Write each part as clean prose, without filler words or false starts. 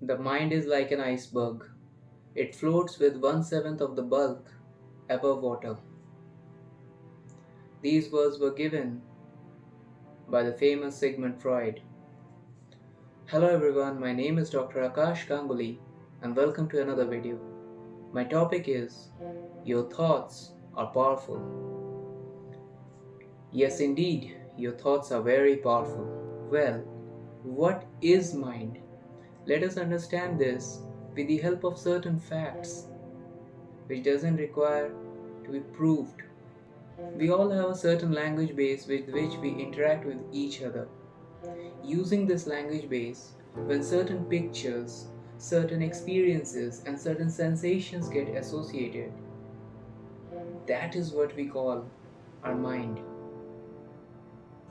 The mind is like an iceberg. It floats with one-seventh of the bulk above water. These words were given by the famous Sigmund Freud. Hello everyone, my name is Dr. Akash Ganguly and welcome to another video. My topic is Your thoughts are powerful. Yes indeed, your thoughts are very powerful. Well, what is mind? Let us understand this with the help of certain facts which doesn't require to be proved. We all have a certain language base with which we interact with each other. Using this language base, when certain pictures, certain experiences, and certain sensations get associated, that is what we call our mind.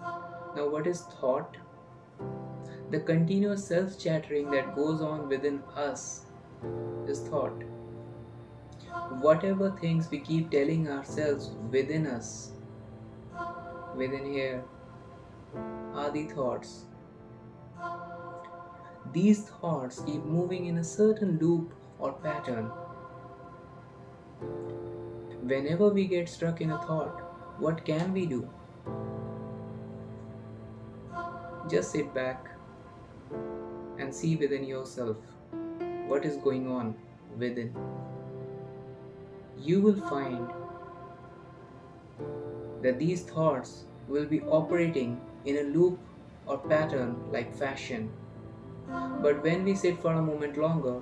Now, what is thought? The continuous self chattering that goes on within us is thought. Whatever things we keep telling ourselves within us, within here, are the thoughts. These thoughts keep moving in a certain loop or pattern. Whenever we get stuck in a thought, what can we do? Just sit back and see within yourself what is going on within. You will find that these thoughts will be operating in a loop or pattern like fashion. But when we sit for a moment longer,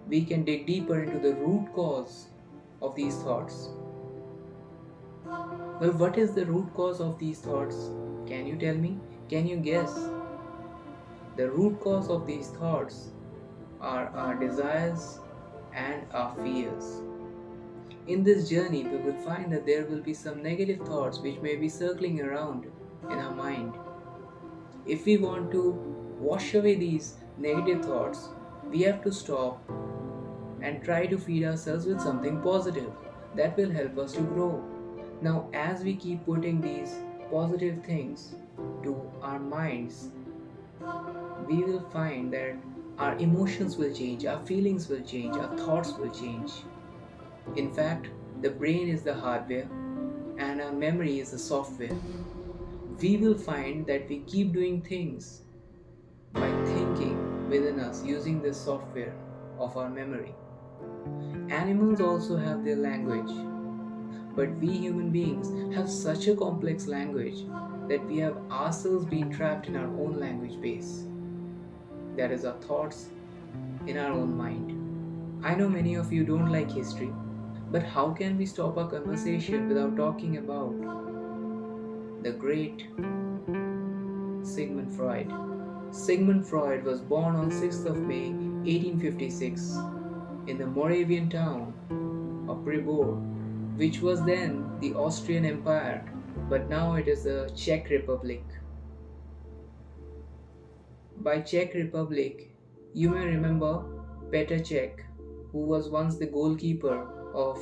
we can dig deeper into the root cause of these thoughts. Well, what is the root cause of these thoughts? Can you tell me? Can you guess? The root cause of these thoughts are our desires and our fears. In this journey, we will find that there will be some negative thoughts which may be circling around in our mind. If we want to wash away these negative thoughts, we have to stop and try to feed ourselves with something positive that will help us to grow. Now, as we keep putting these positive things to our minds, we will find that our emotions will change, our feelings will change, our thoughts will change. In fact, the brain is the hardware and our memory is the software. We will find that we keep doing things by thinking within us using this software of our memory. Animals also have their language, but we human beings have such a complex language that we have ourselves been trapped in our own language base. That is our thoughts in our own mind. I know many of you don't like history, but how can we stop our conversation without talking about the great Sigmund Freud? Sigmund Freud was born on 6th of May 1856 in the Moravian town of Pribor, which was then the Austrian Empire, but now it is the Czech Republic. By Czech Republic, you may remember Petr Cech, who was once the goalkeeper of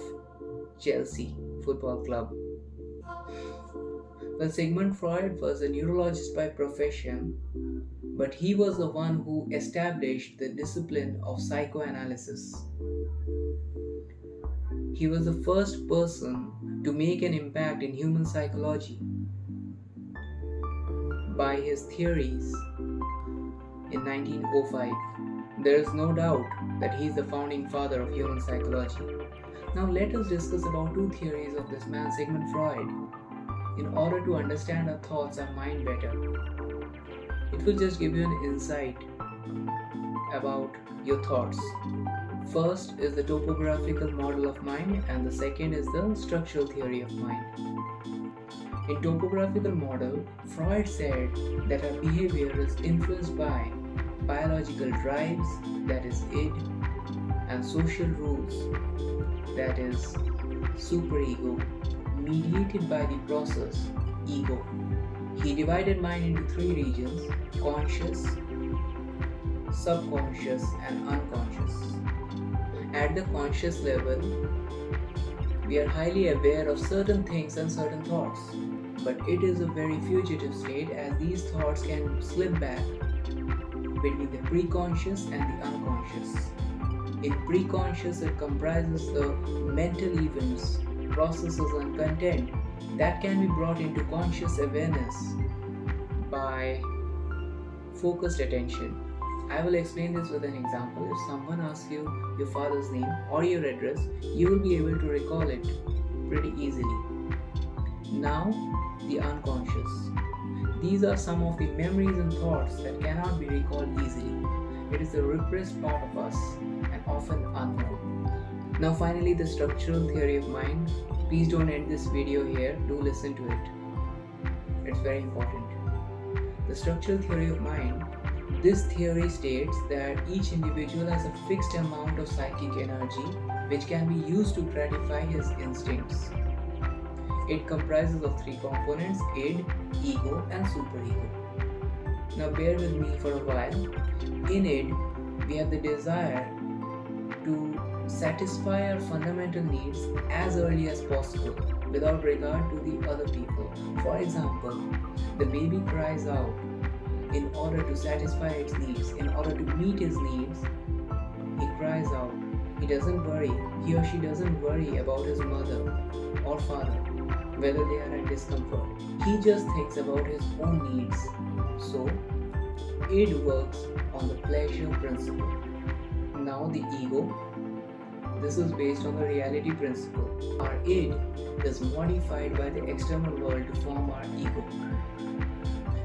Chelsea Football Club. Well, Sigmund Freud was a neurologist by profession, but he was the one who established the discipline of psychoanalysis. He was the first person to make an impact in human psychology by his theories in 1905. There is no doubt that he is the founding father of human psychology. Now let us discuss about two theories of this man Sigmund Freud in order to understand our thoughts, our mind better. It will just give you an insight about your thoughts. First is the topographical model of mind and the second is the structural theory of mind. In topographical model, Freud said that our behavior is influenced by biological drives, that is id, and social rules, that is superego, mediated by the process ego. He divided mind into three regions: conscious, subconscious, and unconscious. At the conscious level, we are highly aware of certain things and certain thoughts, but it is a very fugitive state as these thoughts can slip back between the preconscious and the unconscious. In preconscious, it comprises the mental events, processes, and content that can be brought into conscious awareness by focused attention. I will explain this with an example. If someone asks you your father's name or your address, you will be able to recall it pretty easily. Now, the unconscious. These are some of the memories and thoughts that cannot be recalled easily. It is a repressed part of us and often unknown. Now, finally, the structural theory of mind. Please don't end this video here, do listen to it. It's very important. The structural theory of mind. This theory states that each individual has a fixed amount of psychic energy which can be used to gratify his instincts. It comprises of three components: id, ego, and superego. Now bear with me for a while. In id, we have the desire to satisfy our fundamental needs as early as possible without regard to the other people. For example, the baby cries out in order to satisfy its needs, in order to meet his needs. He cries out. He doesn't worry, he or she doesn't worry about his mother or father, whether they are at discomfort. He just thinks about his own needs. So, id works on the pleasure principle. Now the ego. This is based on the reality principle. Our id is modified by the external world to form our ego.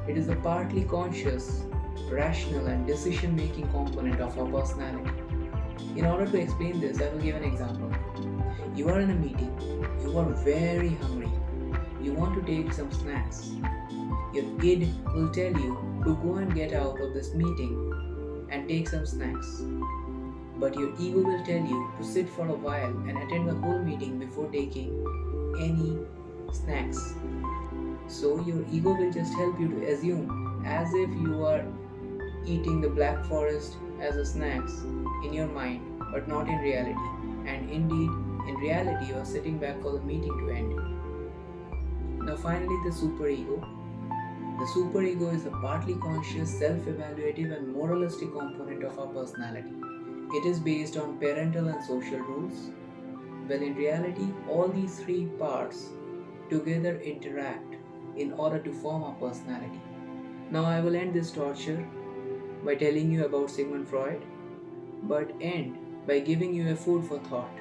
It is a partly conscious, rational, and decision-making component of our personality. In order to explain this, I will give an example. You are in a meeting. You are very hungry. You want to take some snacks. Your id will tell you to go and get out of this meeting and take some snacks. But your ego will tell you to sit for a while and attend the whole meeting before taking any snacks. So your ego will just help you to assume as if you are eating the black forest as a snacks in your mind, but not in reality. And indeed, in reality, you are sitting back for the meeting to end. Now finally, the superego. The superego is a partly conscious, self-evaluative, and moralistic component of our personality. It is based on parental and social rules. Well, in reality, all these three parts together interact in order to form our personality. Now I will end this torture by telling you about Sigmund Freud, but end by giving you a food for thought.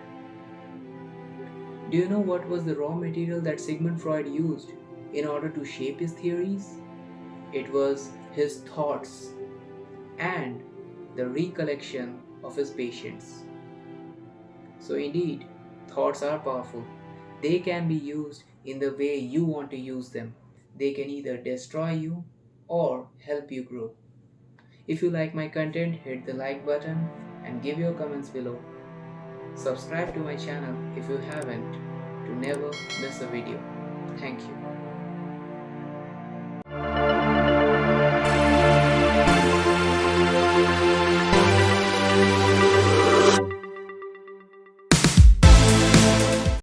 Do you know what was the raw material that Sigmund Freud used in order to shape his theories? It was his thoughts and the recollection of his patients. So indeed, thoughts are powerful. They can be used in the way you want to use them. They can either destroy you or help you grow. If you like my content, hit the like button and give your comments below. Subscribe to my channel if you haven't to never miss a video. Thank you.